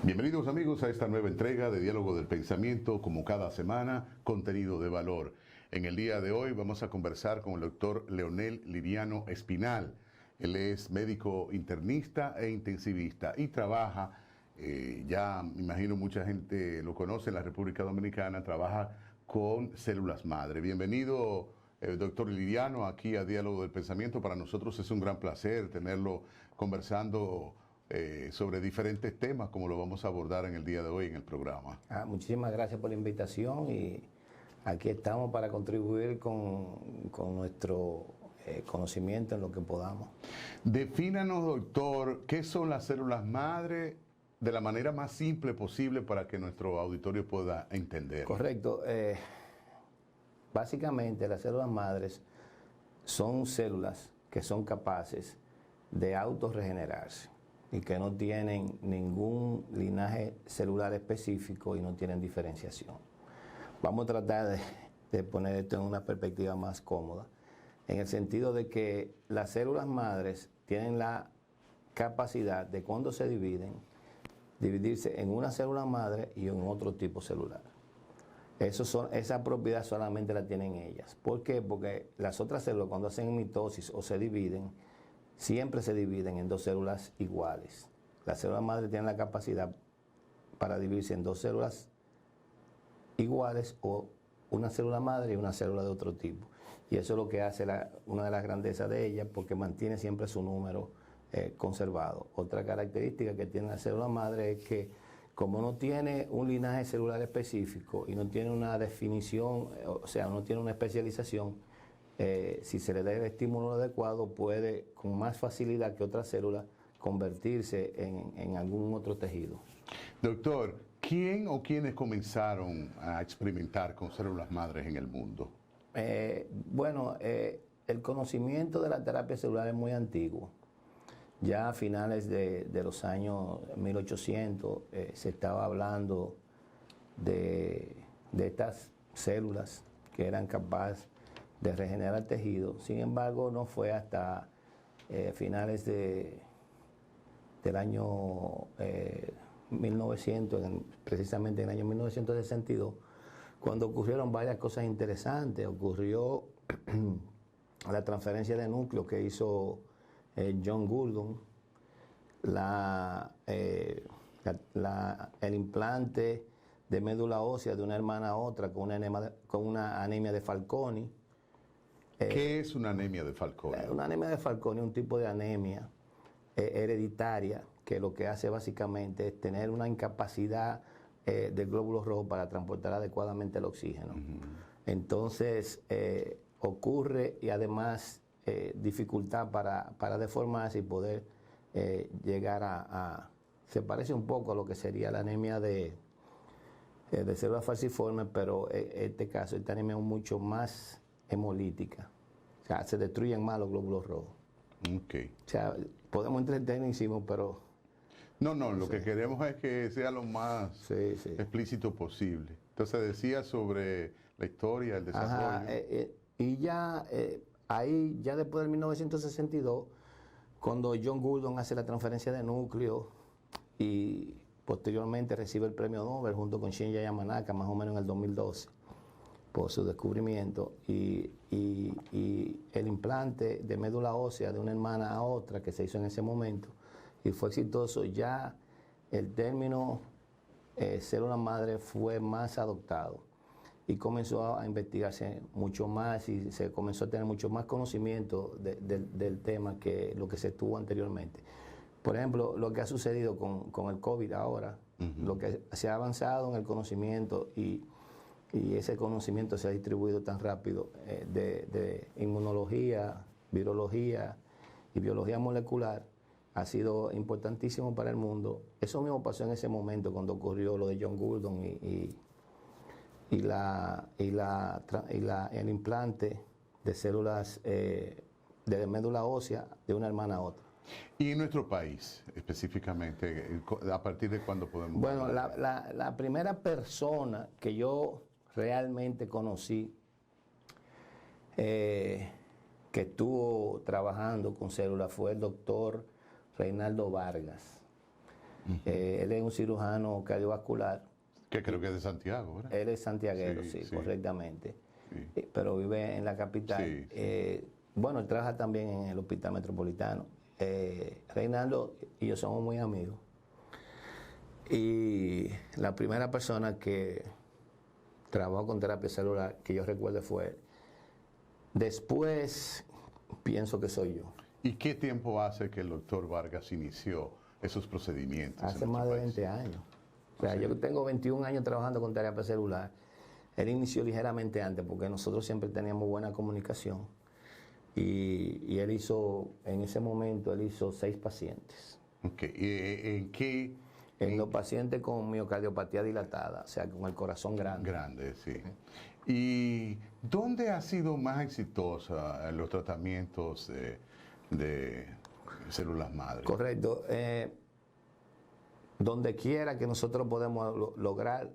Bienvenidos amigos a esta nueva entrega de Diálogo del Pensamiento, como cada semana, contenido de valor. En el día de hoy vamos a conversar con el doctor Leonel Liriano Espinal. Él es médico internista e intensivista y trabaja, ya me imagino mucha gente lo conoce en la República Dominicana, trabaja con células madre. Bienvenido, doctor Liriano, aquí a Diálogo del Pensamiento. Para nosotros es un gran placer tenerlo conversando sobre diferentes temas como lo vamos a abordar en el día de hoy en el programa. Muchísimas gracias por la invitación y aquí estamos para contribuir con nuestro conocimiento en lo que podamos. Defínanos, doctor, qué son las células madre de la manera más simple posible para que nuestro auditorio pueda entender. Correcto. Básicamente las células madres son células que son capaces de autorregenerarse y que no tienen ningún linaje celular específico y no tienen diferenciación. Vamos a tratar de poner esto en una perspectiva más cómoda, en el sentido de que las células madres tienen la capacidad de, cuando se dividen, dividirse en una célula madre y en otro tipo celular. Esa propiedad solamente la tienen ellas. ¿Por qué? Porque las otras células, cuando hacen mitosis o se dividen, siempre se dividen en dos células iguales. Las células madre tienen la capacidad para dividirse en dos células iguales o una célula madre y una célula de otro tipo. Y eso es lo que hace una de las grandezas de ellas, porque mantiene siempre su número conservado. Otra característica que tiene la célula madre es que, como no tiene un linaje celular específico y no tiene una definición, o sea, no tiene una especialización, si se le da el estímulo adecuado, puede con más facilidad que otras células convertirse en algún otro tejido. Doctor, ¿quién o quiénes comenzaron a experimentar con células madres en el mundo? El conocimiento de la terapia celular es muy antiguo. Ya a finales de los años 1800 se estaba hablando de estas células que eran capaces de regenerar tejido. Sin embargo, no fue hasta finales del año 1900, precisamente en el año 1962, cuando ocurrieron varias cosas interesantes. Ocurrió la transferencia de núcleo que hizo John Gurdon, el implante de médula ósea de una hermana a otra con una anemia de Fanconi. ¿Qué es una anemia de Fanconi? Una anemia de Fanconi es un tipo de anemia hereditaria que lo que hace básicamente es tener una incapacidad del glóbulo rojo para transportar adecuadamente el oxígeno. Entonces ocurre, y además dificultad para deformarse y poder llegar se parece un poco a lo que sería la anemia de células falciformes, pero en este caso esta anemia es mucho más hemolítica. O sea, se destruyen más los glóbulos rojos. Okay. O sea, podemos entrar en tecnicismo, pero... No, lo que queremos es que sea lo más explícito posible. Entonces decía sobre la historia, el desarrollo. Y ya ahí, ya después del 1962, cuando John Gurdon hace la transferencia de núcleo y posteriormente recibe el premio Nobel junto con Shinya Yamanaka, más o menos en el 2012, por su descubrimiento, y el implante de médula ósea de una hermana a otra que se hizo en ese momento y fue exitoso, ya el término célula madre fue más adoptado y comenzó a investigarse mucho más y se comenzó a tener mucho más conocimiento del tema que lo que se tuvo anteriormente. Por ejemplo, lo que ha sucedido con el COVID ahora, lo que se ha avanzado en el conocimiento y ese conocimiento se ha distribuido tan rápido de inmunología, virología y biología molecular, ha sido importantísimo para el mundo. Eso mismo pasó en ese momento cuando ocurrió lo de John Gurdon y el implante de células de médula ósea de una hermana a otra. ¿Y en nuestro país específicamente, a partir de cuándo podemos? Bueno, la primera persona que yo realmente conocí que estuvo trabajando con células fue el doctor Reinaldo Vargas. Él es un cirujano cardiovascular. Que creo que es de Santiago, ¿verdad? Él es santiaguero, sí, correctamente. Pero vive en la capital. Bueno, él trabaja también en el Hospital Metropolitano. Reinaldo y yo somos muy amigos. Y la primera persona que trabajó con terapia celular que yo recuerdo fue él. Después pienso que soy yo. ¿Y qué tiempo hace que el doctor Vargas inició esos procedimientos? Hace más de 20 años. O sea, yo tengo 21 años trabajando con terapia celular. Él inició ligeramente antes porque nosotros siempre teníamos buena comunicación. Y él hizo, en ese momento, él hizo 6 pacientes. Okay. ¿En qué? En los pacientes con miocardiopatía dilatada, o sea, con el corazón grande. Grande, sí. ¿Y dónde ha sido más exitosa los tratamientos de células madre? Correcto. Donde quiera que nosotros podemos lograr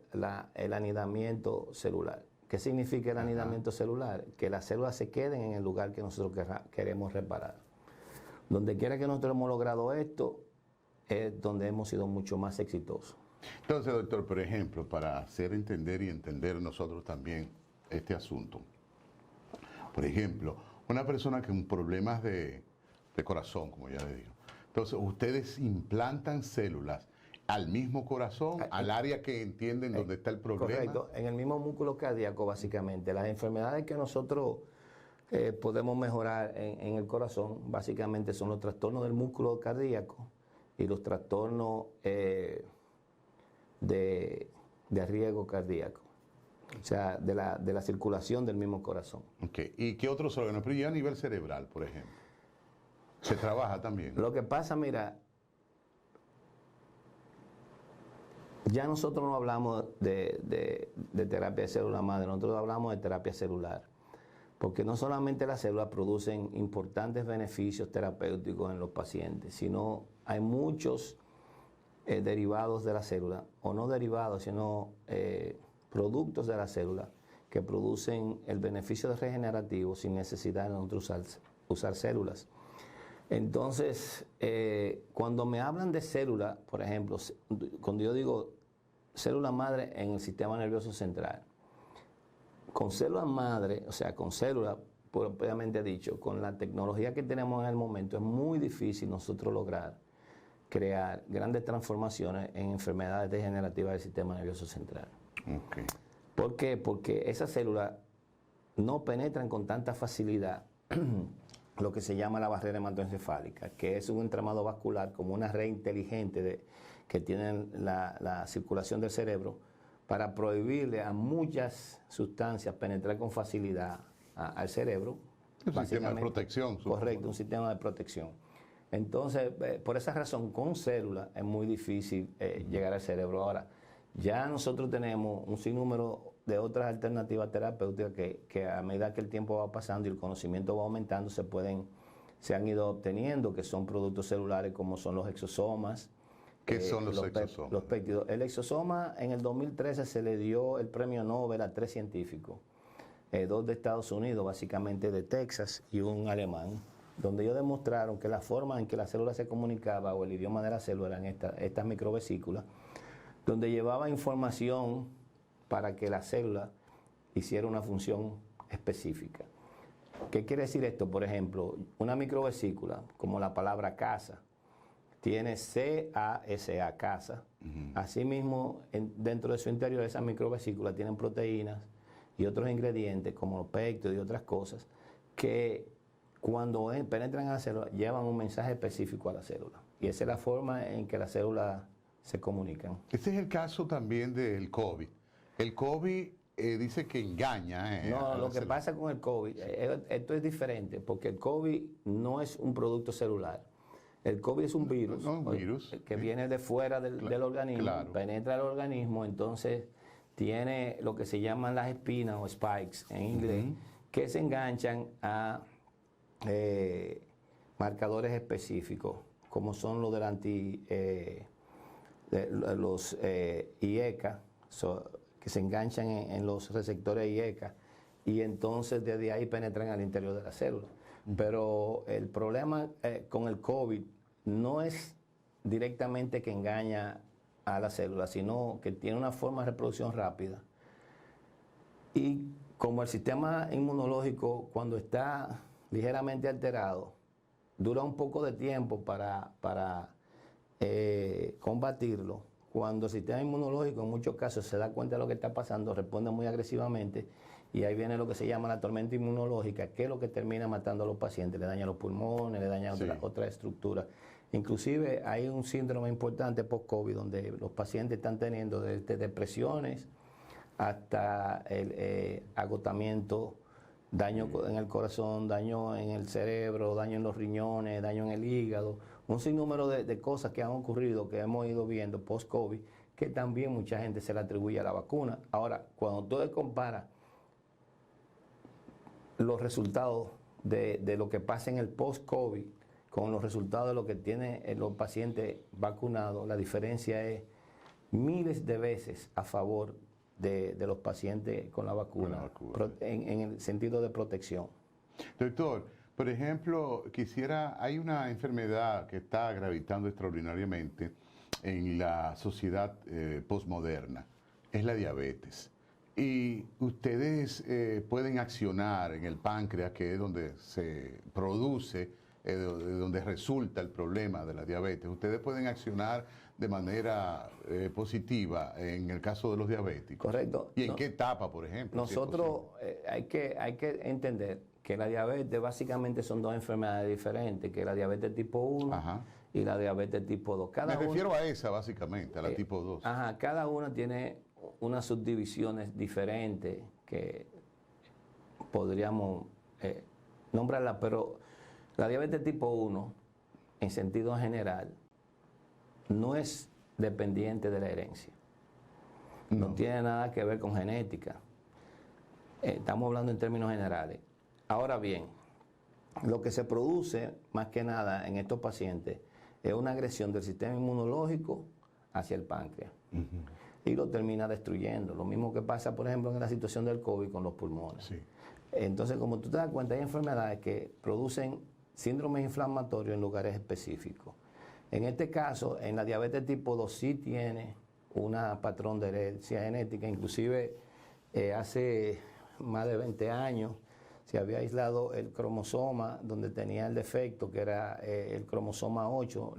el anidamiento celular. ¿Qué significa el anidamiento celular? Que las células se queden en el lugar que nosotros queremos reparar. Donde quiera que nosotros hemos logrado esto, es donde hemos sido mucho más exitosos. Entonces, doctor, por ejemplo, para hacer entender y entender nosotros también este asunto. Por ejemplo, una persona con problemas de corazón, como ya le digo. Entonces, ustedes implantan células al mismo corazón, al área que entienden donde está el problema. Correcto, en el mismo músculo cardíaco, básicamente. Las enfermedades que nosotros podemos mejorar en el corazón, básicamente son los trastornos del músculo cardíaco y los trastornos de riesgo cardíaco, o sea, de la circulación del mismo corazón. Okay. ¿Y qué otros órganos? Pero ya a nivel cerebral, por ejemplo, ¿se trabaja también? Lo que pasa, mira, ya nosotros no hablamos de terapia de célula madre, nosotros hablamos de terapia celular, porque no solamente las células producen importantes beneficios terapéuticos en los pacientes, sino hay muchos derivados de la célula, o no derivados, sino productos de la célula que producen el beneficio regenerativo sin necesidad de nosotros usar células. Entonces, cuando me hablan de célula, por ejemplo, cuando yo digo célula madre en el sistema nervioso central, con célula madre, o sea, con célula, propiamente dicho, con la tecnología que tenemos en el momento, es muy difícil nosotros lograr crear grandes transformaciones en enfermedades degenerativas del sistema nervioso central. Okay. ¿Por qué? Porque esas células no penetran con tanta facilidad lo que se llama la barrera hematoencefálica, que es un entramado vascular como una red inteligente que tiene la circulación del cerebro para prohibirle a muchas sustancias penetrar con facilidad al cerebro. Un sistema de protección. Correcto, un sistema de protección. Entonces, por esa razón, con células es muy difícil llegar al cerebro. Ahora, ya nosotros tenemos un sinnúmero de otras alternativas terapéuticas que a medida que el tiempo va pasando y el conocimiento va aumentando, se han ido obteniendo, que son productos celulares como son los exosomas. ¿Qué son los exosomas? Los péptidos. El exosoma, en el 2013 se le dio el premio Nobel a 3 científicos, 2 de Estados Unidos, básicamente de Texas, y un alemán, donde ellos demostraron que la forma en que la célula se comunicaba o el idioma de la célula eran estas microvesículas, donde llevaba información para que la célula hiciera una función específica. ¿Qué quiere decir esto? Por ejemplo, una microvesícula, como la palabra casa, tiene CASA, casa. Asimismo, dentro de su interior, esas microvesículas tienen proteínas y otros ingredientes, como los péptidos y otras cosas, que cuando penetran a la célula, llevan un mensaje específico a la célula. Y esa es la forma en que las células se comunican. Este es el caso también del COVID. El COVID dice que engaña. No, lo que pasa con el COVID, esto es diferente, porque el COVID no es un producto celular. El COVID es un virus, que viene de fuera del organismo, penetra el organismo, entonces tiene lo que se llaman las espinas o spikes en inglés, que se enganchan a marcadores específicos, como son los los IECA, que se enganchan en los receptores IECA, y entonces desde ahí penetran al interior de la célula. Pero el problema con el COVID no es directamente que engaña a la célula, sino que tiene una forma de reproducción rápida. Y como el sistema inmunológico, cuando está ligeramente alterado, dura un poco de tiempo para combatirlo. Cuando el sistema inmunológico en muchos casos se da cuenta de lo que está pasando, responde muy agresivamente y ahí viene lo que se llama la tormenta inmunológica, que es lo que termina matando a los pacientes, le daña los pulmones, le daña otras estructuras. Inclusive hay un síndrome importante post-COVID donde los pacientes están teniendo desde depresiones hasta el agotamiento, daño en el corazón, daño en el cerebro, daño en los riñones, daño en el hígado, un sinnúmero de cosas que han ocurrido, que hemos ido viendo post-COVID, que también mucha gente se le atribuye a la vacuna. Ahora, cuando tú comparas los resultados de lo que pasa en el post-COVID con los resultados de lo que tienen los pacientes vacunados, la diferencia es miles de veces a favor de los pacientes con la vacuna, en el sentido de protección. Doctor, por ejemplo, hay una enfermedad que está gravitando extraordinariamente en la sociedad postmoderna, es la diabetes. Y ustedes pueden accionar en el páncreas, que es donde se produce, de donde resulta el problema de la diabetes. Ustedes pueden accionar de manera positiva en el caso de los diabéticos. Correcto. ¿Y en qué etapa, por ejemplo? Nosotros hay que entender que la diabetes básicamente son dos enfermedades diferentes, que es la diabetes tipo 1 y la diabetes tipo 2. Me refiero a esa básicamente, a la tipo 2. Cada una tiene unas subdivisiones diferentes que podríamos nombrarlas, pero la diabetes tipo 1, en sentido general, no es dependiente de la herencia. No tiene nada que ver con genética. Estamos hablando en términos generales. Ahora bien, lo que se produce más que nada en estos pacientes es una agresión del sistema inmunológico hacia el páncreas. Y lo termina destruyendo. Lo mismo que pasa, por ejemplo, en la situación del COVID con los pulmones. Sí. Entonces, como tú te das cuenta, hay enfermedades que producen síndromes inflamatorios en lugares específicos. En este caso, en la diabetes tipo 2 sí tiene un patrón de herencia genética. Inclusive, hace más de 20 años se había aislado el cromosoma donde tenía el defecto, que era el cromosoma 8,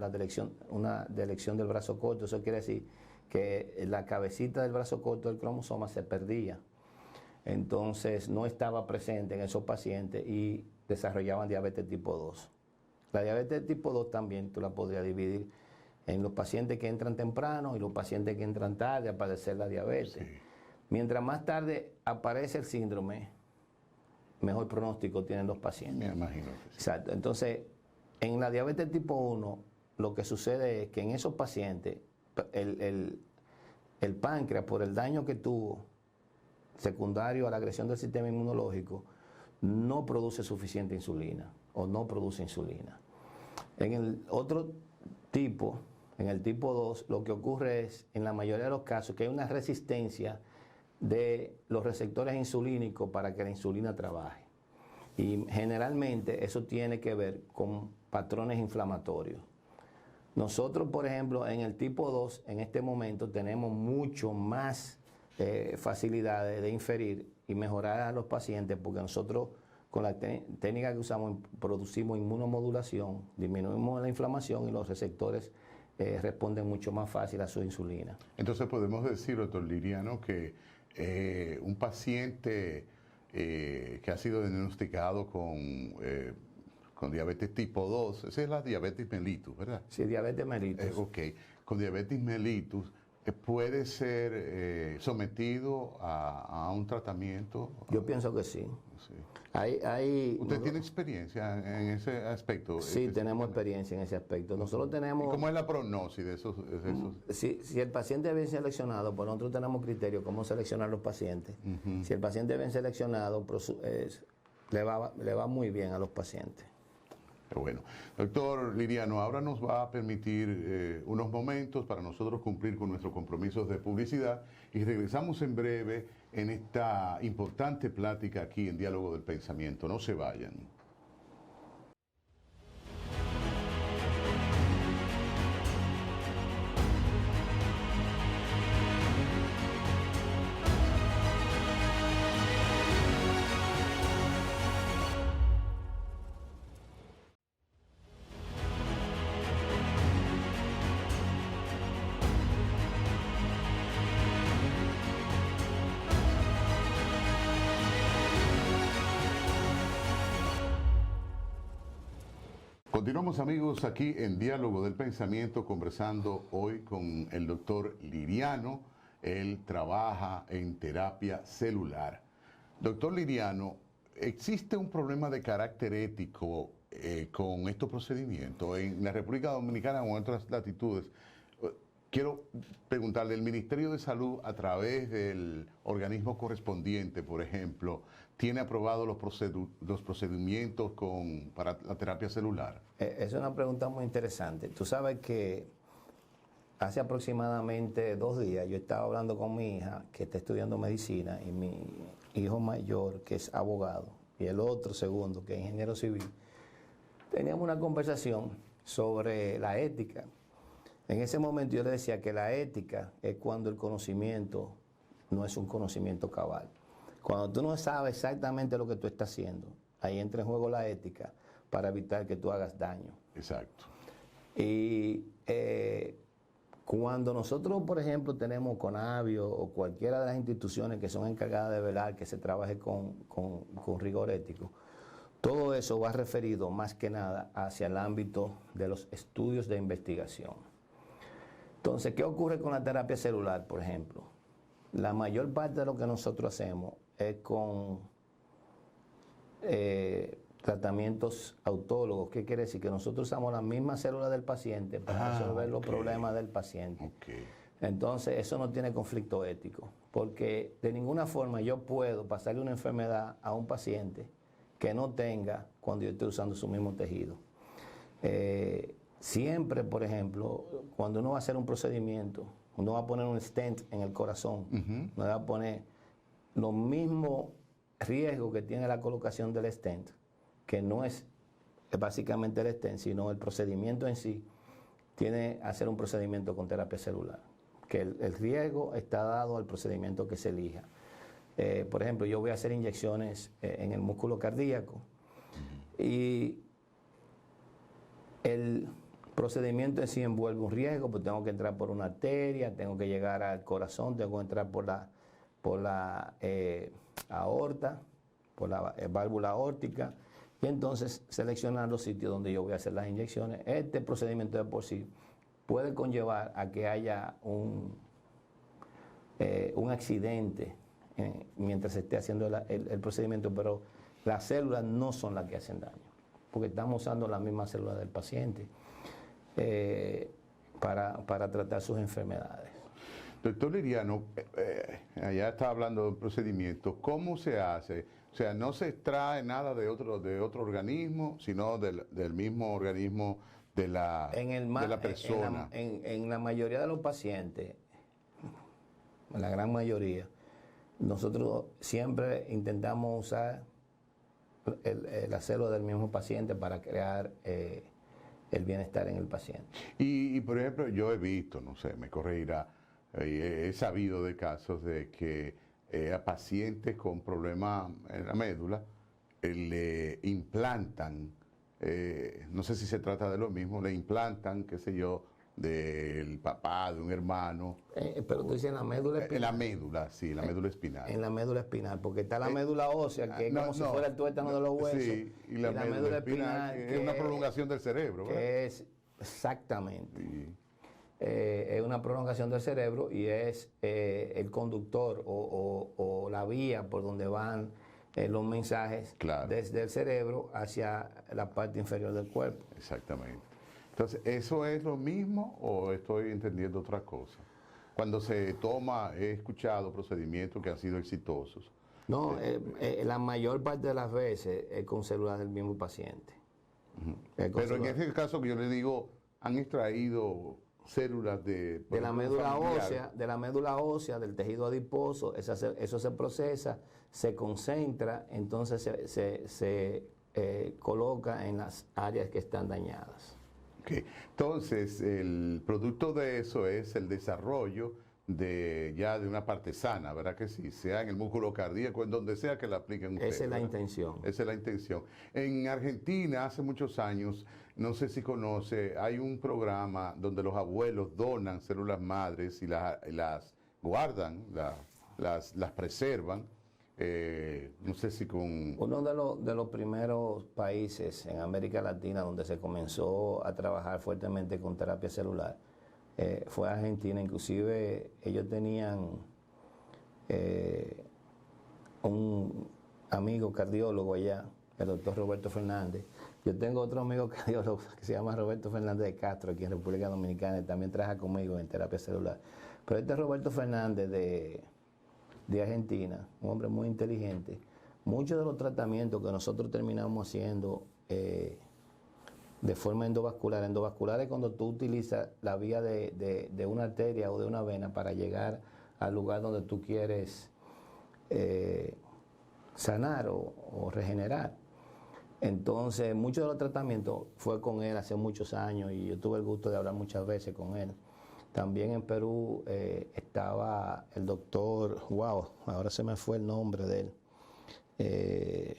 una delección del brazo corto. Eso quiere decir que la cabecita del brazo corto del cromosoma se perdía. Entonces no estaba presente en esos pacientes y desarrollaban diabetes tipo 2. La diabetes tipo 2 también tú la podrías dividir en los pacientes que entran temprano y los pacientes que entran tarde a padecer la diabetes. Sí. Mientras más tarde aparece el síndrome, mejor pronóstico tienen los pacientes. Me imagino. Que sí. Exacto. Entonces, en la diabetes tipo 1, lo que sucede es que en esos pacientes el páncreas, por el daño que tuvo secundario a la agresión del sistema inmunológico, no produce suficiente insulina o no produce insulina. En el otro tipo, en el tipo 2, lo que ocurre es, en la mayoría de los casos, que hay una resistencia de los receptores insulínicos para que la insulina trabaje. Y generalmente eso tiene que ver con patrones inflamatorios. Nosotros, por ejemplo, en el tipo 2, en este momento tenemos mucho más facilidades de inferir y mejorar a los pacientes, porque nosotros con la técnica que usamos producimos inmunomodulación, disminuimos la inflamación y los receptores responden mucho más fácil a su insulina. Entonces podemos decir, doctor Liriano, que un paciente que ha sido diagnosticado con diabetes tipo 2, esa es la diabetes mellitus, ¿verdad? Sí, diabetes mellitus. Ok, con diabetes mellitus puede ser sometido a un tratamiento. Yo pienso que sí. Sí. ¿Usted tiene experiencia en ese aspecto? Sí, tenemos experiencia en ese aspecto. Nosotros tenemos... ¿Y cómo es la prognosis de esos? Si el paciente es bien seleccionado, pues nosotros tenemos criterios cómo seleccionar los pacientes. Si el paciente es bien seleccionado, le va muy bien a los pacientes. Bueno, doctor Liriano, ahora nos va a permitir unos momentos para nosotros cumplir con nuestros compromisos de publicidad y regresamos en breve en esta importante plática aquí en Diálogo del Pensamiento. No se vayan. Continuamos, amigos, aquí en Diálogo del Pensamiento, conversando hoy con el doctor Liriano. Él trabaja en terapia celular. Doctor Liriano, ¿existe un problema de carácter ético con estos procedimientos en la República Dominicana o en otras latitudes? Quiero preguntarle, ¿el Ministerio de Salud, a través del organismo correspondiente, por ejemplo, tiene aprobados los procedimientos para la terapia celular? Es una pregunta muy interesante. Tú sabes que hace aproximadamente 2 días yo estaba hablando con mi hija, que está estudiando medicina, y mi hijo mayor, que es abogado, y el otro segundo, que es ingeniero civil. Teníamos una conversación sobre la ética. En ese momento yo le decía que la ética es cuando el conocimiento no es un conocimiento cabal. Cuando tú no sabes exactamente lo que tú estás haciendo, ahí entra en juego la ética para evitar que tú hagas daño. Exacto. Y cuando nosotros, por ejemplo, tenemos CONAVIO o cualquiera de las instituciones que son encargadas de velar que se trabaje con rigor ético, todo eso va referido más que nada hacia el ámbito de los estudios de investigación. Entonces, ¿qué ocurre con la terapia celular, por ejemplo? La mayor parte de lo que nosotros hacemos es con tratamientos autólogos. ¿Qué quiere decir? Que nosotros usamos las mismas células del paciente para resolver los problemas del paciente. Entonces, eso no tiene conflicto ético, porque de ninguna forma yo puedo pasarle una enfermedad a un paciente que no tenga cuando yo estoy usando su mismo tejido. Siempre, por ejemplo, cuando uno va a hacer un procedimiento, uno va a poner un stent en el corazón, uno va a poner los mismos riesgos que tiene la colocación del stent, que no es básicamente el stent, sino el procedimiento en sí, tiene que hacer un procedimiento con terapia celular, que el riesgo está dado al procedimiento que se elija. Por ejemplo, yo voy a hacer inyecciones en el músculo cardíaco y el procedimiento en sí envuelve un riesgo, pues tengo que entrar por una arteria, tengo que llegar al corazón, tengo que entrar por la aorta, por la válvula aórtica, y entonces seleccionar los sitios donde yo voy a hacer las inyecciones. Este procedimiento de por sí puede conllevar a que haya un accidente mientras se esté haciendo el procedimiento, pero las células no son las que hacen daño, porque estamos usando las mismas células del paciente para tratar sus enfermedades. Doctor Liriano, allá está hablando de un procedimiento. ¿Cómo se hace? O sea, no se extrae nada de otro organismo, sino del mismo organismo de la persona. En la mayoría de los pacientes, en la gran mayoría, nosotros siempre intentamos usar la célula del mismo paciente para crear el bienestar en el paciente. Y por ejemplo, yo he visto, no sé, me corregirá, he sabido de casos de que a pacientes con problemas en la médula le implantan, no sé si se trata de lo mismo, le implantan, qué sé yo, del papá, de un hermano. Pero tú dices en la médula espinal. En la médula, sí, la médula espinal. En la médula espinal, porque está la médula ósea, que es como si fuera el tuétano de los huesos. Sí, y la médula espinal, que es una prolongación del cerebro, ¿verdad? Que es, exactamente. Sí. Es una prolongación del cerebro y es el conductor o la vía por donde van los mensajes desde el cerebro hacia la parte inferior del cuerpo. Exactamente. Entonces, ¿eso es lo mismo o estoy entendiendo otra cosa? Cuando se toma, he escuchado procedimientos que han sido exitosos. No, la mayor parte de las veces es con células del mismo paciente. Pero en este caso que yo le digo, han extraído células de la médula ósea, del tejido adiposo, eso se procesa, se concentra, entonces se coloca en las áreas que están dañadas. Okay. Entonces, el producto de eso es el desarrollo de una parte sana, ¿verdad que sí? Sea en el músculo cardíaco, en donde sea que la apliquen ustedes. Esa es la intención. Esa es la intención. En Argentina, hace muchos años, no sé si conoce, hay un programa donde los abuelos donan células madres y las guardan, las preservan no sé si con... Uno de los primeros países en América Latina donde se comenzó a trabajar fuertemente con terapia celular fue Argentina. Inclusive ellos tenían un amigo cardiólogo allá, el doctor Roberto Fernández. Yo tengo otro amigo cardiólogo que se llama Roberto Fernández de Castro, aquí en República Dominicana, y también trabaja conmigo en terapia celular. Pero este Roberto Fernández de Argentina, un hombre muy inteligente, muchos de los tratamientos que nosotros terminamos haciendo de forma endovascular es cuando tú utilizas la vía de una arteria o de una vena para llegar al lugar donde tú quieres sanar o regenerar. Entonces, muchos de los tratamientos fue con él hace muchos años y yo tuve el gusto de hablar muchas veces con él. También en Perú estaba el doctor, wow, ahora se me fue el nombre de él.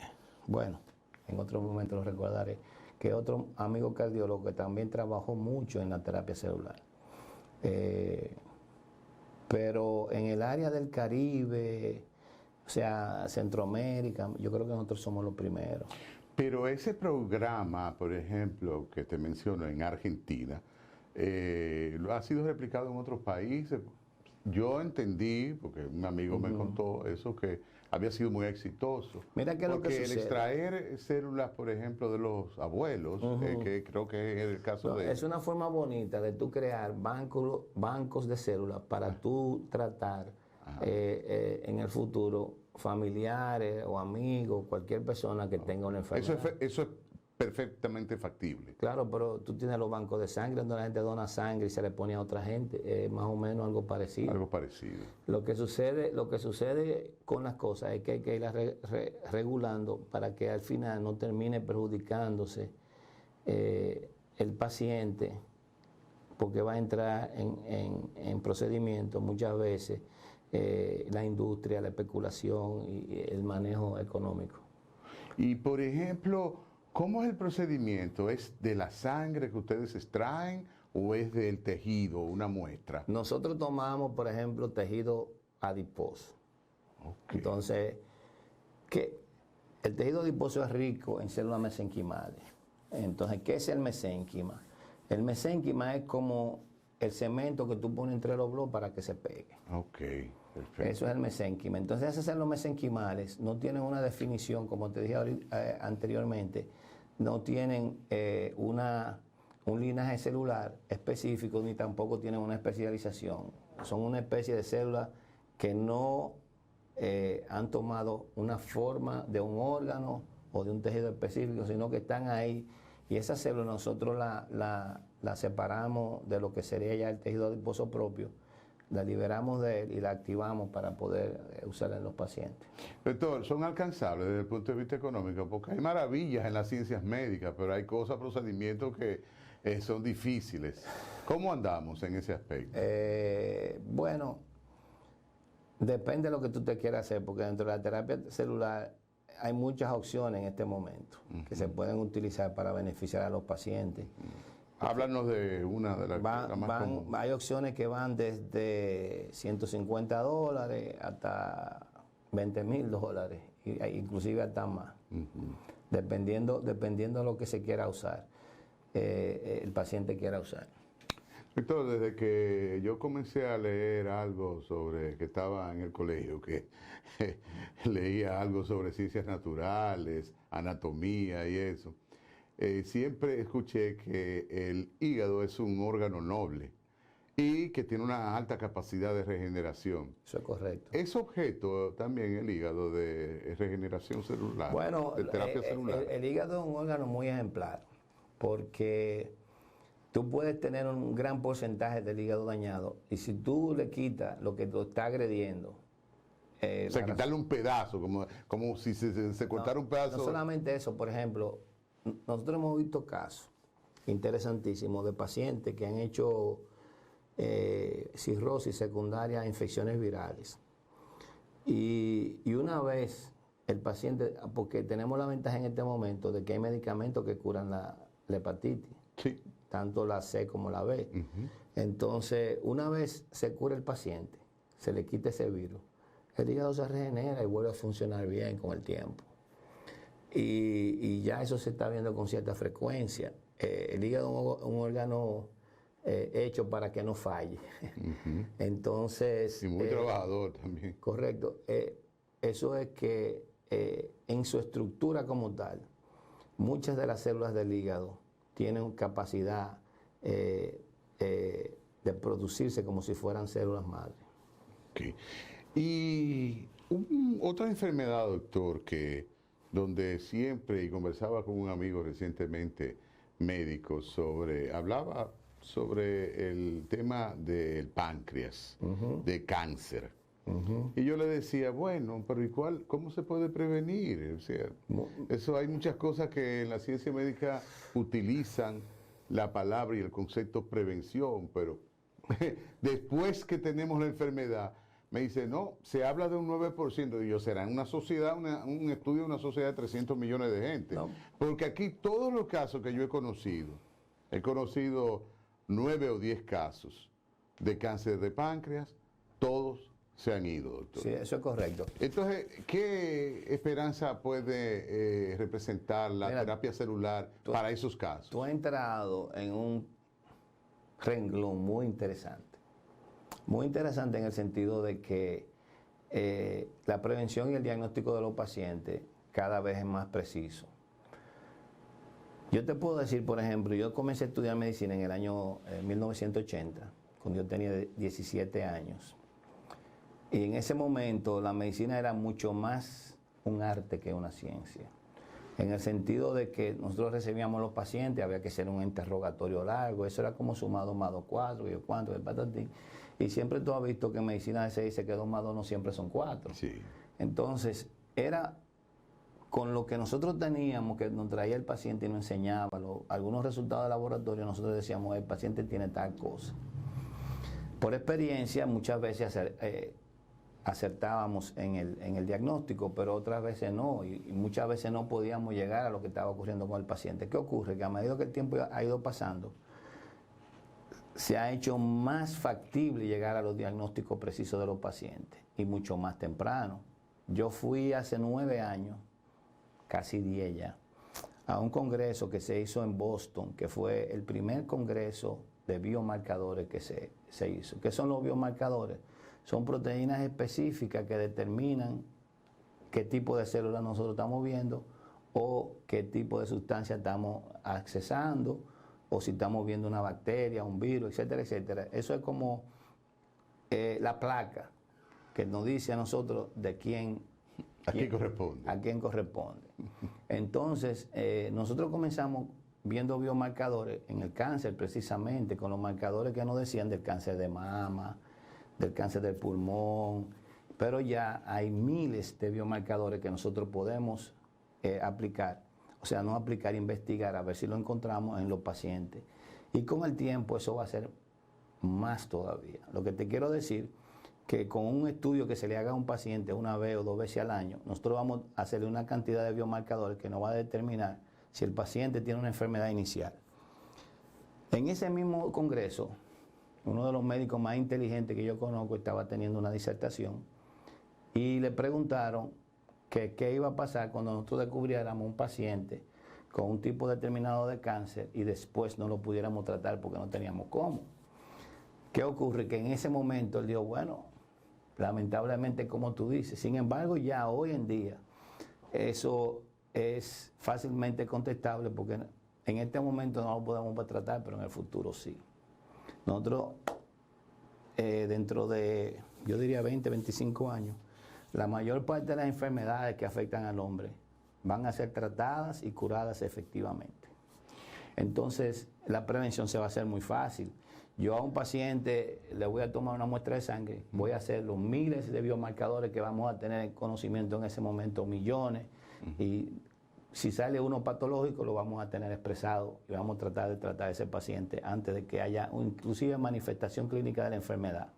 Bueno, en otro momento lo recordaré, que otro amigo cardiólogo que también trabajó mucho en la terapia celular. Pero en el área del Caribe, o sea, Centroamérica, yo creo que nosotros somos los primeros. Pero ese programa, por ejemplo, que te menciono en Argentina, ¿lo ha sido replicado en otros países? Yo entendí, porque un amigo me contó eso, que había sido muy exitoso. Mira qué es lo que porque el sucede. extraer células, por ejemplo, de los abuelos, que creo que es el caso de... Es una forma bonita de tú crear bancos de células para tú tratar en el futuro familiares o amigos, cualquier persona que tenga una enfermedad. Eso es perfectamente factible. Claro, pero tú tienes los bancos de sangre donde la gente dona sangre y se le pone a otra gente, más o menos algo parecido. Algo parecido. Lo que sucede con las cosas es que hay que irlas regulando para que al final no termine perjudicándose el paciente, porque va a entrar en procedimientos muchas veces la industria, la especulación y el manejo económico. Y por ejemplo, ¿cómo es el procedimiento? ¿Es de la sangre que ustedes extraen o es del tejido, una muestra? Nosotros tomamos, por ejemplo, tejido adiposo. Okay. Entonces, el tejido adiposo es rico en células mesenquimales. Entonces, ¿qué es el mesénquima? El mesénquima es como el cemento que tú pones entre los bloques para que se pegue. Ok, perfecto. Eso es el mesénquima. Entonces, esas células mesenquimales no tienen una definición, como te dije anteriormente, no tienen un linaje celular específico ni tampoco tienen una especialización. Son una especie de células que no han tomado una forma de un órgano o de un tejido específico, sino que están ahí. Y esas células nosotros la separamos de lo que sería ya el tejido adiposo propio, la liberamos de él y la activamos para poder usarla en los pacientes. Doctor, son alcanzables desde el punto de vista económico, porque hay maravillas en las ciencias médicas, pero hay cosas, procedimientos que son difíciles. ¿Cómo andamos en ese aspecto? Bueno, depende de lo que tú te quieras hacer, porque dentro de la terapia celular hay muchas opciones en este momento que se pueden utilizar para beneficiar a los pacientes. Háblanos de una de las más comunes. Hay opciones que van desde $150 hasta $20,000, inclusive hasta más, dependiendo de lo que se quiera usar, el paciente quiera usar. Víctor, desde que yo comencé a leer algo sobre, que estaba en el colegio, que leía algo sobre ciencias naturales, anatomía y eso, siempre escuché que el hígado es un órgano noble y que tiene una alta capacidad de regeneración. Eso es correcto. ¿Es objeto también el hígado de regeneración celular? Bueno, de terapia celular. El hígado es un órgano muy ejemplar porque tú puedes tener un gran porcentaje del hígado dañado y si tú le quitas lo que lo está agrediendo. O sea, quitarle un pedazo, como si se cortara un pedazo. No solamente eso, por ejemplo, nosotros hemos visto casos interesantísimos de pacientes que han hecho cirrosis secundaria a infecciones virales. Y una vez el paciente, porque tenemos la ventaja en este momento de que hay medicamentos que curan la hepatitis. Sí. Tanto la C como la B. Entonces, una vez se cura el paciente, se le quita ese virus, el hígado se regenera y vuelve a funcionar bien con el tiempo. Y ya eso se está viendo con cierta frecuencia. El hígado es un órgano hecho para que no falle. Entonces... Y muy trabajador también. Correcto. Eso es que en su estructura como tal, muchas de las células del hígado tienen capacidad de producirse como si fueran células madre. Okay. Y otra enfermedad, doctor, donde siempre, y conversaba con un amigo recientemente, médico, hablaba sobre el tema del páncreas, de cáncer. Y yo le decía, bueno, pero ¿y cómo se puede prevenir? O sea, eso hay muchas cosas que en la ciencia médica utilizan la palabra y el concepto prevención, pero después que tenemos la enfermedad, me dice, no, se habla de un 9%. Y yo, será en una sociedad, un estudio de una sociedad de 300 millones de gente. No. Porque aquí todos los casos que yo he conocido 9 o 10 casos de cáncer de páncreas, todos se han ido, doctor. Sí, eso es correcto. Entonces, ¿qué esperanza puede representar la terapia celular para esos casos? Tú has entrado en un renglón muy interesante. Muy interesante en el sentido de que la prevención y el diagnóstico de los pacientes cada vez es más preciso. Yo te puedo decir, por ejemplo, yo comencé a estudiar medicina en el año 1980, cuando yo tenía 17 años. Y en ese momento la medicina era mucho más un arte que una ciencia. En el sentido de que nosotros recibíamos a los pacientes, había que hacer un interrogatorio largo, eso era como sumado más 2, 4, y yo cuánto, el patatín. Y siempre tú has visto que en medicina se dice que 2 más 2 no siempre son 4. Sí. Entonces, era con lo que nosotros teníamos, que nos traía el paciente y nos enseñaba algunos resultados de laboratorio, nosotros decíamos, el paciente tiene tal cosa. Por experiencia, muchas veces acertábamos en el diagnóstico, pero otras veces no, y muchas veces no podíamos llegar a lo que estaba ocurriendo con el paciente. ¿Qué ocurre? Que a medida que el tiempo ha ido pasando, se ha hecho más factible llegar a los diagnósticos precisos de los pacientes, y mucho más temprano. Yo fui hace 9 años, casi 10 ya, a un congreso que se hizo en Boston, que fue el primer congreso de biomarcadores que se hizo. ¿Qué son los biomarcadores? Son proteínas específicas que determinan qué tipo de células nosotros estamos viendo o qué tipo de sustancia estamos accesando o si estamos viendo una bacteria, un virus, etcétera, etcétera. Eso es como la placa que nos dice a nosotros de quién corresponde. A quién corresponde. Entonces, nosotros comenzamos viendo biomarcadores en el cáncer precisamente, con los marcadores que nos decían del cáncer de mama, del cáncer del pulmón, pero ya hay miles de biomarcadores que nosotros podemos aplicar, o sea, no aplicar, investigar, a ver si lo encontramos en los pacientes. Y con el tiempo eso va a ser más todavía. Lo que te quiero decir, que con un estudio que se le haga a un paciente 1 vez o 2 veces al año, nosotros vamos a hacerle una cantidad de biomarcadores que nos va a determinar si el paciente tiene una enfermedad inicial. En ese mismo congreso, uno de los médicos más inteligentes que yo conozco estaba teniendo una disertación y le preguntaron que qué iba a pasar cuando nosotros descubriéramos un paciente con un tipo determinado de cáncer y después no lo pudiéramos tratar porque no teníamos cómo. ¿Qué ocurre? Que en ese momento él dijo, bueno, lamentablemente como tú dices, sin embargo ya hoy en día eso es fácilmente contestable porque en este momento no lo podemos tratar, pero en el futuro sí. Nosotros, dentro de, yo diría 20, 25 años, la mayor parte de las enfermedades que afectan al hombre van a ser tratadas y curadas efectivamente. Entonces, la prevención se va a hacer muy fácil. Yo a un paciente le voy a tomar una muestra de sangre, voy a hacer los miles de biomarcadores que vamos a tener en conocimiento en ese momento, millones, y si sale uno patológico lo vamos a tener expresado y vamos a tratar de tratar a ese paciente antes de que haya inclusive manifestación clínica de la enfermedad.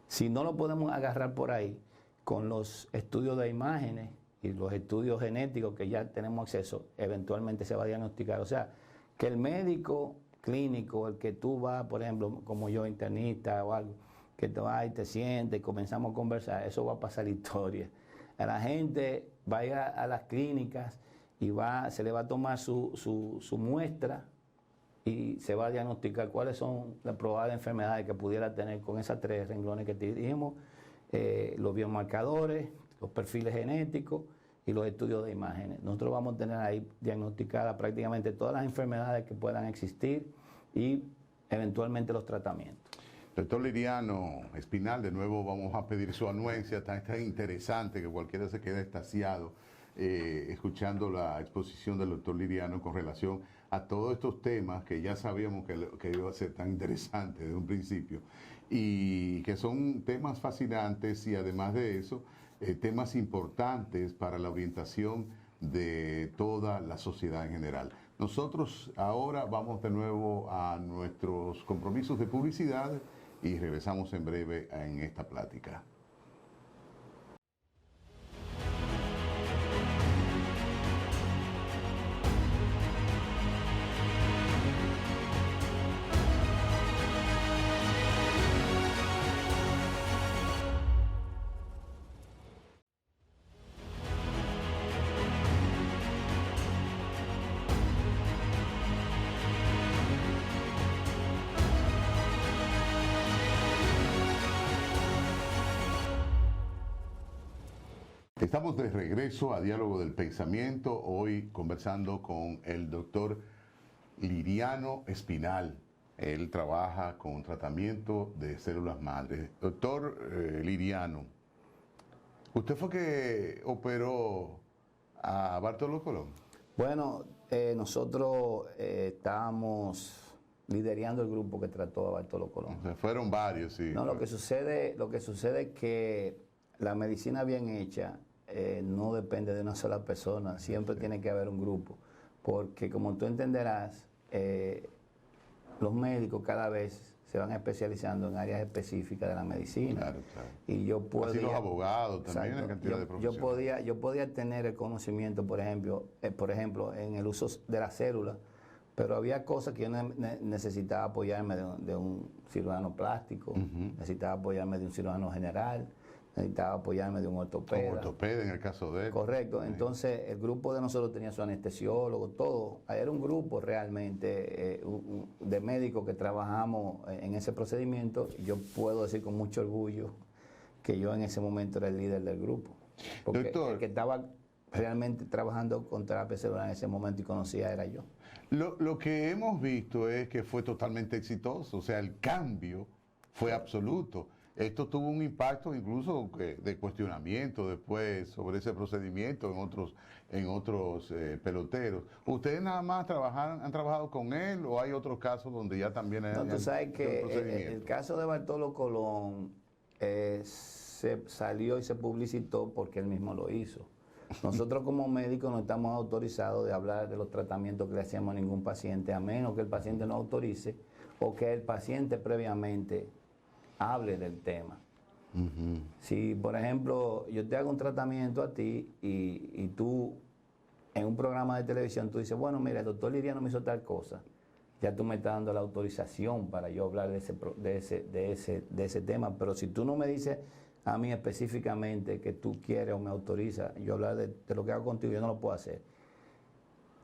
Si no lo podemos agarrar por ahí, con los estudios de imágenes y los estudios genéticos que ya tenemos acceso, eventualmente se va a diagnosticar. O sea, que el médico clínico, el que tú vas, por ejemplo, como yo, internista o algo, que te vas y te sientes y comenzamos a conversar, eso va a pasar la historia. A la gente va a ir a las clínicas y se le va a tomar su muestra y se va a diagnosticar cuáles son las probables enfermedades que pudiera tener con esas 3 renglones que te dijimos, los biomarcadores, los perfiles genéticos y los estudios de imágenes. Nosotros vamos a tener ahí diagnosticadas prácticamente todas las enfermedades que puedan existir y eventualmente los tratamientos. Doctor Liriano Espinal, de nuevo vamos a pedir su anuencia, tan interesante que cualquiera se quede extasiado escuchando la exposición del doctor Liriano con relación a todos estos temas que ya sabíamos que iba a ser tan interesante desde un principio y que son temas fascinantes y además de eso, temas importantes para la orientación de toda la sociedad en general. Nosotros ahora vamos de nuevo a nuestros compromisos de publicidad y regresamos en breve en esta plática. Estamos de regreso a Diálogo del Pensamiento, hoy conversando con el doctor Liriano Espinal. Él trabaja con tratamiento de células madres. Doctor Liriano, ¿usted fue que operó a Bartolo Colón? Bueno, nosotros estábamos liderando el grupo que trató a Bartolo Colón. O sea, fueron varios, sí. No, lo que sucede es que la medicina bien hecha no depende de una sola persona, siempre tiene que haber un grupo, porque como tú entenderás, los médicos cada vez se van especializando en áreas específicas de la medicina. Claro, claro. Y yo podía, así los abogados también, exacto, la cantidad de profesionales. yo podía tener el conocimiento, por ejemplo, en el uso de las células, pero había cosas que yo necesitaba apoyarme de un cirujano plástico, necesitaba apoyarme de un cirujano general, necesitaba apoyarme de un ortopeda. Como ortopeda en el caso de él. Correcto. Entonces, el grupo de nosotros tenía su anestesiólogo, todo. Era un grupo realmente de médicos que trabajamos en ese procedimiento. Yo puedo decir con mucho orgullo que yo en ese momento era el líder del grupo. Porque Doctor, el que estaba realmente trabajando con terapia celular en ese momento y conocía era yo. Lo que hemos visto es que fue totalmente exitoso, o sea, el cambio fue absoluto. Esto tuvo un impacto incluso de cuestionamiento después sobre ese procedimiento en otros peloteros. ¿Ustedes nada más han trabajado con él o hay otros casos donde ya también hay tú sabes que el caso de Bartolo Colón se salió y se publicitó porque él mismo lo hizo. Nosotros como médicos no estamos autorizados de hablar de los tratamientos que le hacemos a ningún paciente, a menos que el paciente no autorice o que el paciente previamente hable del tema. Si, por ejemplo, yo te hago un tratamiento a ti y tú en un programa de televisión tú dices, bueno, mira, el doctor Liriano me hizo tal cosa, ya tú me estás dando la autorización para yo hablar de ese tema, pero si tú no me dices a mí específicamente que tú quieres o me autoriza yo hablar de lo que hago contigo, yo no lo puedo hacer,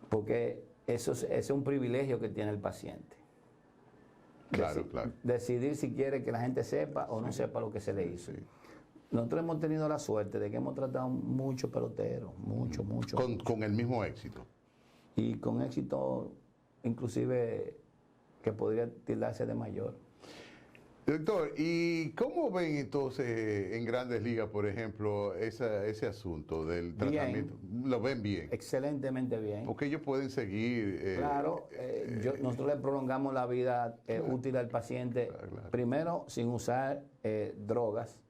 porque eso es un privilegio que tiene el paciente. Claro, claro. Decidir si quiere que la gente sepa o no sepa lo que se le hizo. Nosotros hemos tenido la suerte de que hemos tratado muchos peloteros, mucho. Con el mismo éxito. Y con éxito, inclusive, que podría tildarse de mayor. Doctor, ¿y cómo ven entonces en Grandes Ligas, por ejemplo, ese asunto del tratamiento? ¿Lo ven bien? Excelentemente bien. Porque ellos pueden seguir. Claro, nosotros le prolongamos la vida útil al paciente, claro. Primero sin usar drogas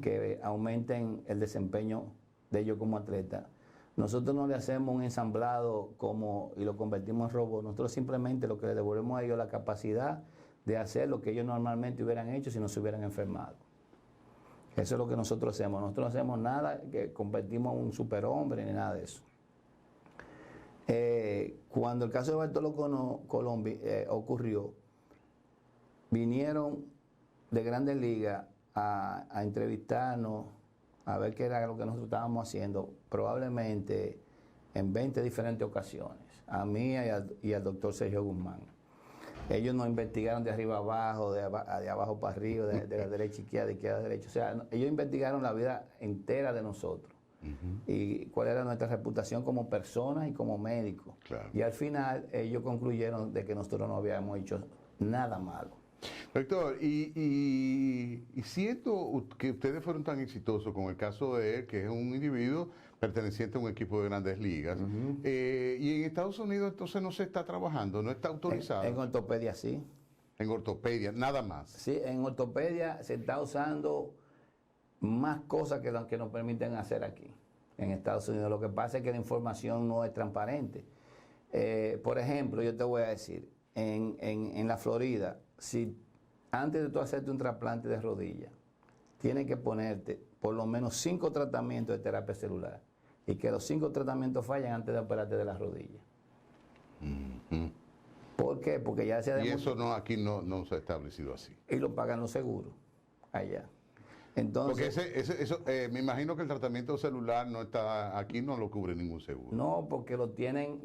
que aumenten el desempeño de ellos como atleta. Nosotros no le hacemos un ensamblado y lo convertimos en robot. Nosotros simplemente lo que le devolvemos a ellos la capacidad de hacer lo que ellos normalmente hubieran hecho si no se hubieran enfermado. Eso es lo que nosotros hacemos. Nosotros no hacemos nada que convertimos en un superhombre ni nada de eso. Cuando el caso de Bartolo Colón ocurrió, vinieron de Grandes Ligas a entrevistarnos, a ver qué era lo que nosotros estábamos haciendo, probablemente en 20 diferentes ocasiones, a mí y al doctor Sergio Guzmán. Ellos nos investigaron de arriba a abajo, de abajo para arriba, de la derecha a izquierda, de izquierda a derecha. O sea, ellos investigaron la vida entera de nosotros. Y cuál era nuestra reputación como personas y como médicos. Claro. Y al final ellos concluyeron de que nosotros no habíamos hecho nada malo. Doctor, y siento que ustedes fueron tan exitosos con el caso de él, que es un individuo perteneciente a un equipo de Grandes Ligas, y en Estados Unidos entonces no se está trabajando, no está autorizado. En ortopedia sí. En ortopedia, nada más. Sí, en ortopedia se está usando más cosas que las que nos permiten hacer aquí, en Estados Unidos. Lo que pasa es que la información no es transparente. Por ejemplo, yo te voy a decir, en la Florida, si antes de tú hacerte un trasplante de rodilla, tienes que ponerte por lo menos 5 tratamientos de terapia celular y que los 5 tratamientos fallan antes de operarte de la rodilla. ¿Por qué? Porque ya se ha demostrado. Y eso aquí no se ha establecido así. Y lo pagan los seguros allá. Entonces, porque me imagino que el tratamiento celular no está aquí, no lo cubre ningún seguro. no, porque lo tienen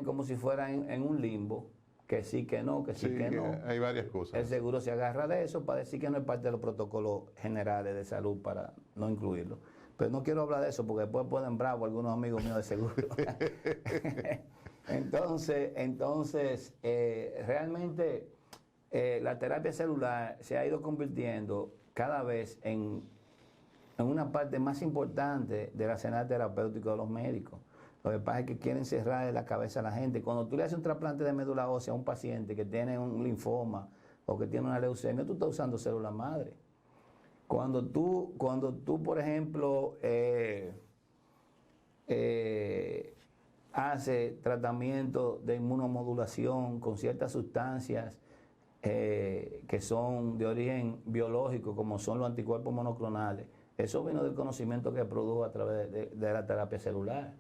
como si fuera en un limbo, que sí, que no, que sí, que no. Hay varias cosas. El seguro se agarra de eso para decir que no es parte de los protocolos generales de salud para no incluirlo. Pero no quiero hablar de eso porque después pueden bravo algunos amigos míos de seguro. Entonces, realmente la terapia celular se ha ido convirtiendo cada vez en una parte más importante del arsenal terapéutico de los médicos. Lo que pasa es que quieren cerrar la cabeza a la gente. Cuando tú le haces un trasplante de médula ósea a un paciente que tiene un linfoma o que tiene una leucemia, tú estás usando célula madre. Cuando tú por ejemplo, haces tratamiento de inmunomodulación con ciertas sustancias que son de origen biológico, como son los anticuerpos monoclonales, eso vino del conocimiento que produjo a través de la terapia celular.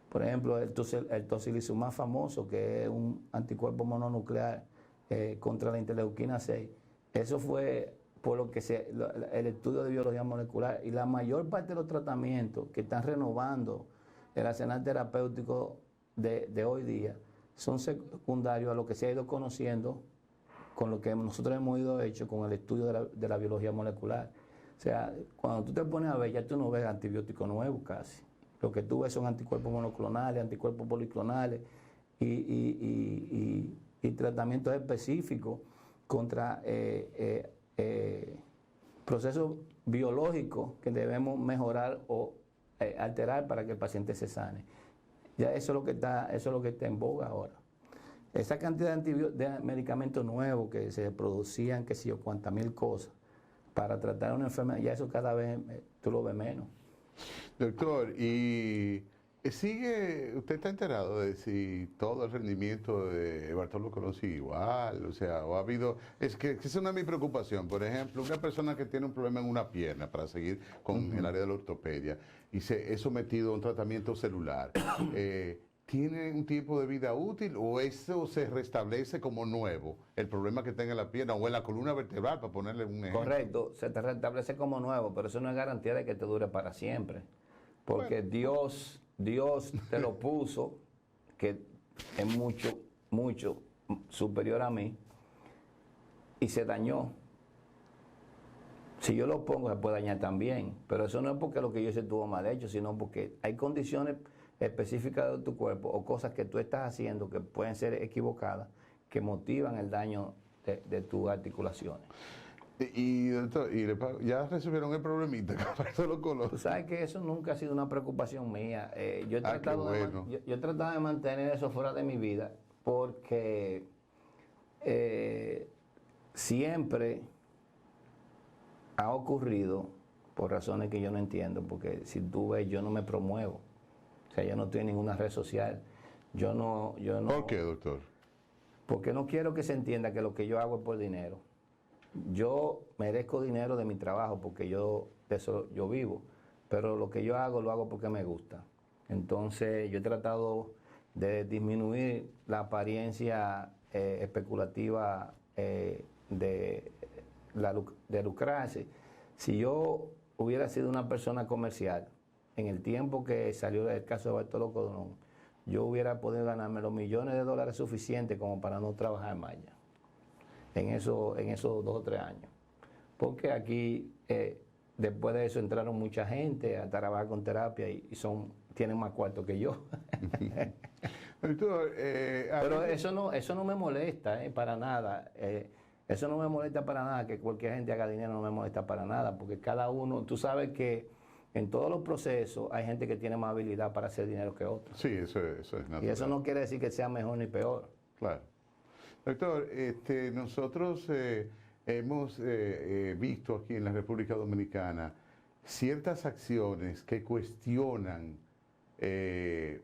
Por ejemplo, el tocilizumab famoso, que es un anticuerpo mononuclear contra la interleuquina 6, eso fue por lo que el estudio de biología molecular, y la mayor parte de los tratamientos que están renovando el arsenal terapéutico de hoy día son secundarios a lo que se ha ido conociendo con lo que nosotros hemos ido hecho con el estudio de la biología molecular. O sea, cuando tú te pones a ver, ya tú no ves antibióticos nuevos casi. Lo que tú ves son anticuerpos monoclonales, anticuerpos policlonales y tratamientos específicos contra procesos biológicos que debemos mejorar o alterar para que el paciente se sane. Ya eso es lo que está en boga ahora. Esa cantidad de medicamentos nuevos que se producían, que sé yo, cuantas mil cosas, para tratar una enfermedad, ya eso cada vez tú lo ves menos. Doctor, y usted está enterado de si todo el rendimiento de Bartolo Colón sigue igual, o sea, o ha habido, es que esa es una de mi preocupación. Por ejemplo, una persona que tiene un problema en una pierna, para seguir con el área de la ortopedia, y se es sometido a un tratamiento celular, ¿tiene un tiempo de vida útil o eso se restablece como nuevo, el problema que tenga en la pierna o en la columna vertebral, para ponerle un ejemplo? Correcto, se te restablece como nuevo, pero eso no es garantía de que te dure para siempre, porque bueno, Dios te lo puso, que es mucho superior a mí, y se dañó. Si yo lo pongo, se puede dañar también, pero eso no es porque lo que yo hice estuvo mal hecho, sino porque hay condiciones específicas de tu cuerpo o cosas que tú estás haciendo que pueden ser equivocadas, que motivan el daño de tus articulaciones. Y doctor, ya resolvieron el problemita con Bartolo Colón. Tú sabes que eso nunca ha sido una preocupación mía. Yo he tratado de mantener eso fuera de mi vida porque siempre ha ocurrido por razones que yo no entiendo, porque si tú ves, yo no me promuevo. O sea, yo no estoy en ninguna red social. Yo no. ¿Por qué, doctor? Porque no quiero que se entienda que lo que yo hago es por dinero. Yo merezco dinero de mi trabajo porque de eso yo vivo, pero lo que yo hago lo hago porque me gusta. Entonces yo he tratado de disminuir la apariencia especulativa de de lucrarse. Si yo hubiera sido una persona comercial, en el tiempo que salió el caso de Bartolo Colón, yo hubiera podido ganarme los millones de dólares suficientes como para no trabajar más ya, en esos 2 o 3 años. Porque aquí, después de eso, entraron mucha gente a trabajar con terapia y tienen más cuarto que yo. Doctor, Pero eso no me molesta para nada. Eso no me molesta para nada, que cualquier gente haga dinero no me molesta para nada, porque cada uno, tú sabes que en todos los procesos hay gente que tiene más habilidad para hacer dinero que otros. sí, eso es natural. Y eso no quiere decir que sea mejor ni peor. Claro. Doctor, nosotros hemos visto aquí en la República Dominicana ciertas acciones que cuestionan,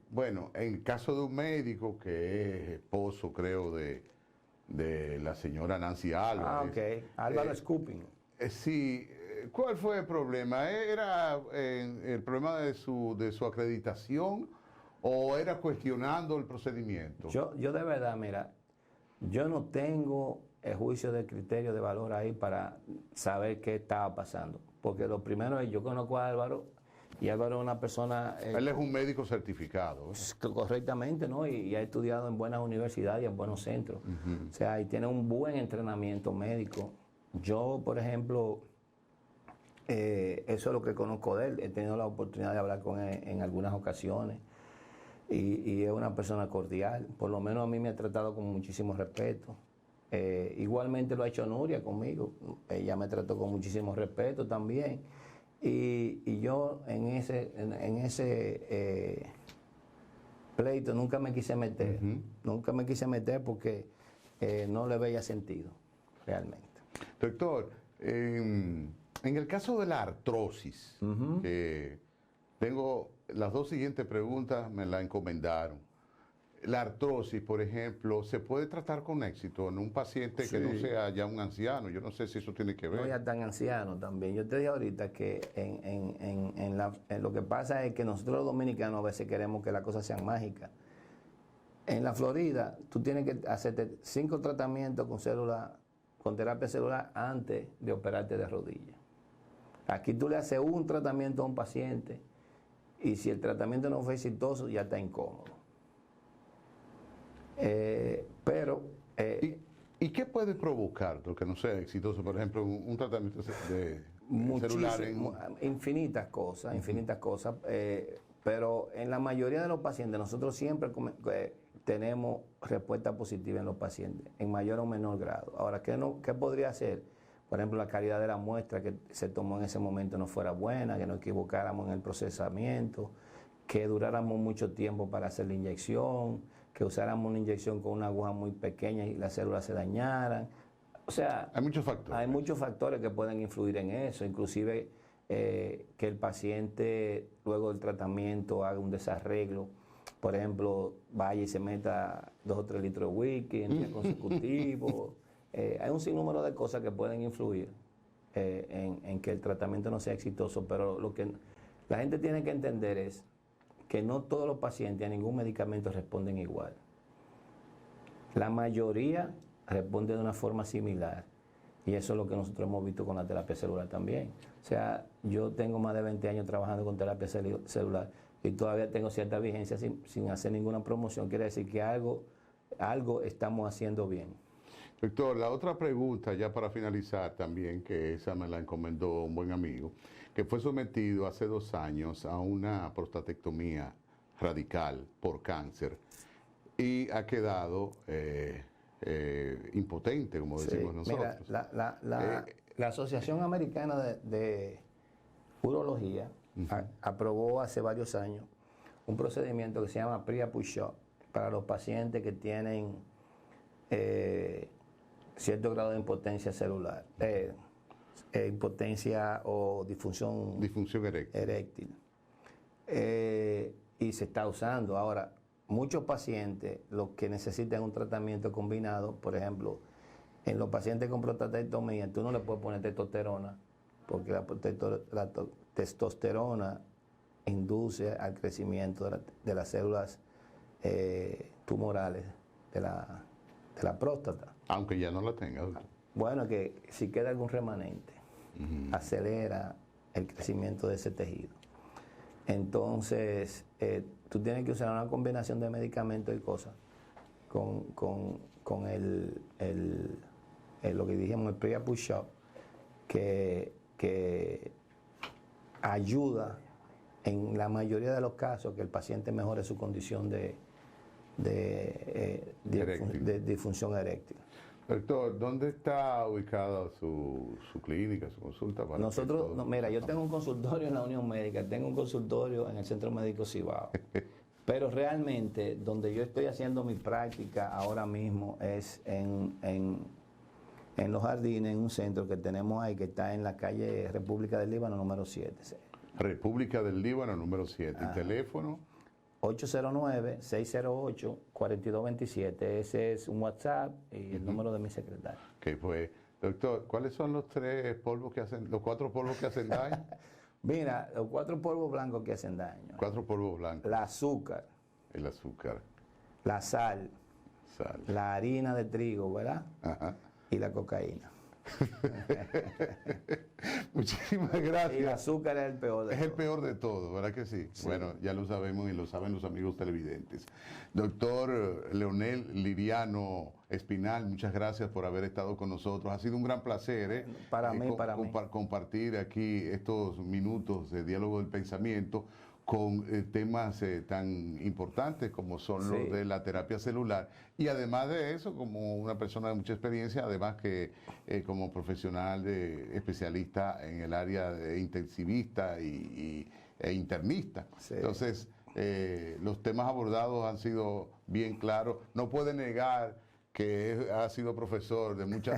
bueno, en el caso de un médico que es esposo, creo, de la señora Nancy Álvarez. Ok. Álvaro Scooping. Sí, ¿cuál fue el problema? ¿Era el problema de su acreditación o era cuestionando el procedimiento? Yo de verdad, mira, yo no tengo el juicio de criterio de valor ahí para saber qué estaba pasando. Porque lo primero es, yo conozco a Álvaro, y Álvaro es una persona... Él es un médico certificado. Correctamente, ¿no? Y ha estudiado en buenas universidades y en buenos centros. O sea, y tiene un buen entrenamiento médico. Yo, por ejemplo, eso es lo que conozco de él. He tenido la oportunidad de hablar con él en algunas ocasiones. Y es una persona cordial. Por lo menos a mí me ha tratado con muchísimo respeto. Igualmente lo ha hecho Nuria conmigo. Ella me trató con muchísimo respeto también. Y yo en ese pleito nunca me quise meter. Nunca me quise meter porque no le veía sentido, realmente. Doctor, en el caso de la artrosis, que tengo las 2 siguientes preguntas, me la encomendaron. La artrosis, por ejemplo, ¿se puede tratar con éxito en un paciente que no sea ya un anciano? Yo no sé si eso tiene que ver. No ya tan anciano también. Yo te dije ahorita que en lo que pasa es que nosotros los dominicanos a veces queremos que las cosas sean mágicas. En la Florida, tú tienes que hacerte 5 tratamientos con terapia celular antes de operarte de rodilla. Aquí tú le haces un tratamiento a un paciente y si el tratamiento no fue exitoso, ya está incómodo. ¿Y qué puede provocar lo que no sea exitoso? Por ejemplo, un tratamiento de celular. Infinitas cosas, pero en la mayoría de los pacientes nosotros siempre tenemos respuesta positiva en los pacientes, en mayor o menor grado. Ahora, ¿qué podría hacer? Por ejemplo, la calidad de la muestra que se tomó en ese momento no fuera buena, que no equivocáramos en el procesamiento, que duráramos mucho tiempo para hacer la inyección, que usáramos una inyección con una aguja muy pequeña y las células se dañaran. O sea, hay muchos factores. Hay muchos factores que pueden influir en eso, inclusive que el paciente luego del tratamiento haga un desarreglo. Por ejemplo, vaya y se meta 2 o 3 litros de whisky en día consecutivo. Hay un sinnúmero de cosas que pueden influir en que el tratamiento no sea exitoso, pero lo que la gente tiene que entender es que no todos los pacientes a ningún medicamento responden igual. La mayoría responde de una forma similar y eso es lo que nosotros hemos visto con la terapia celular también. O sea, yo tengo más de 20 años trabajando con terapia celular y todavía tengo cierta vigencia sin hacer ninguna promoción. Quiere decir que algo estamos haciendo bien. Doctor, la otra pregunta, ya para finalizar también, que esa me la encomendó un buen amigo, que fue sometido hace 2 años a una prostatectomía radical por cáncer y ha quedado impotente, como decimos nosotros. Mira, la Asociación Americana de Urología aprobó hace varios años un procedimiento que se llama pre-push-up para los pacientes que tienen cierto grado de impotencia celular, impotencia o disfunción eréctil. Y se está usando. Ahora, muchos pacientes, los que necesitan un tratamiento combinado, por ejemplo, en los pacientes con prostatectomía, tú no le puedes poner testosterona, porque la testosterona induce al crecimiento de las células tumorales de la próstata. Aunque ya no la tenga, doctor. Bueno, que si queda algún remanente, acelera el crecimiento de ese tejido. Entonces, tú tienes que usar una combinación de medicamentos y cosas con lo que dijimos, el pre-push-up, que ayuda en la mayoría de los casos que el paciente mejore su condición de disfunción eréctil. Doctor, ¿dónde está ubicada su clínica, su consulta? Para Nosotros, mira, yo tengo un consultorio en la Unión Médica, tengo un consultorio en el Centro Médico Cibao, pero realmente donde yo estoy haciendo mi práctica ahora mismo es en Los Jardines, en un centro que tenemos ahí que está en la calle República del Líbano número 7. República del Líbano número 7. ¿Y teléfono? 809-608-4227. Ese es un WhatsApp y el número de mi secretario. Ok, pues, doctor, ¿cuáles son los 4 polvos que hacen daño? Mira, los 4 polvos blancos que hacen daño. 4 polvos blancos. El azúcar. El azúcar. La sal. La harina de trigo, ¿verdad? Ajá. Y la cocaína. Muchísimas gracias. Y el azúcar es el peor de todo. Es el peor de todo, ¿verdad que sí? Bueno, ya lo sabemos y lo saben los amigos televidentes. Doctor Leonel Liriano Espinal, muchas gracias por haber estado con nosotros. Ha sido un gran placer para mí. Compartir aquí estos minutos de diálogo del pensamiento con temas tan importantes como son los de la terapia celular, y además de eso, como una persona de mucha experiencia, además que como profesional especialista en el área de intensivista e internista. Sí. Entonces, los temas abordados han sido bien claros. No puede negar que ha sido profesor de muchos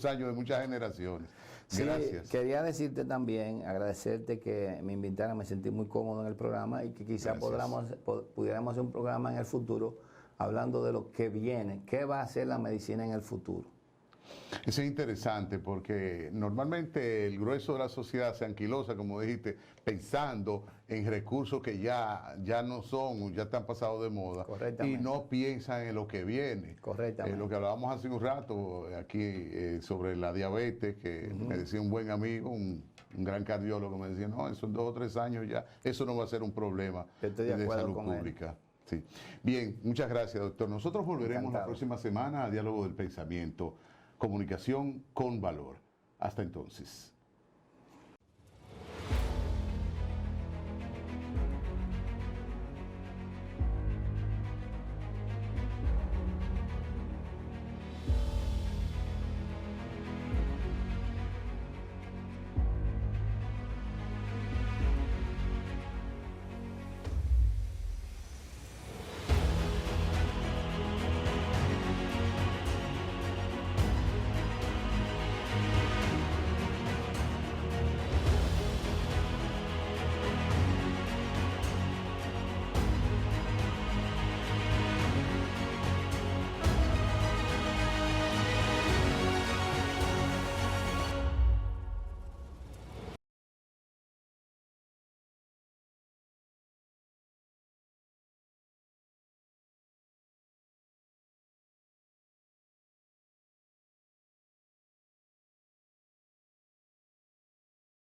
años, de muchas generaciones. Gracias. Sí, quería decirte también, agradecerte que me invitaran, me sentí muy cómodo en el programa y que quizás pudiéramos hacer un programa en el futuro hablando de lo que viene, qué va a hacer la medicina en el futuro. Eso es interesante porque normalmente el grueso de la sociedad se anquilosa, como dijiste, pensando en recursos que ya no son, ya están pasados de moda, y no piensan en lo que viene. Correctamente. Lo que hablábamos hace un rato aquí sobre la diabetes, que me decía un buen amigo, un gran cardiólogo, me decía, no, eso en 2 o 3 años ya, eso no va a ser un problema de salud pública. Sí. Bien, muchas gracias, doctor. Nosotros volveremos la próxima semana a Diálogo del Pensamiento. Comunicación con valor. Hasta entonces.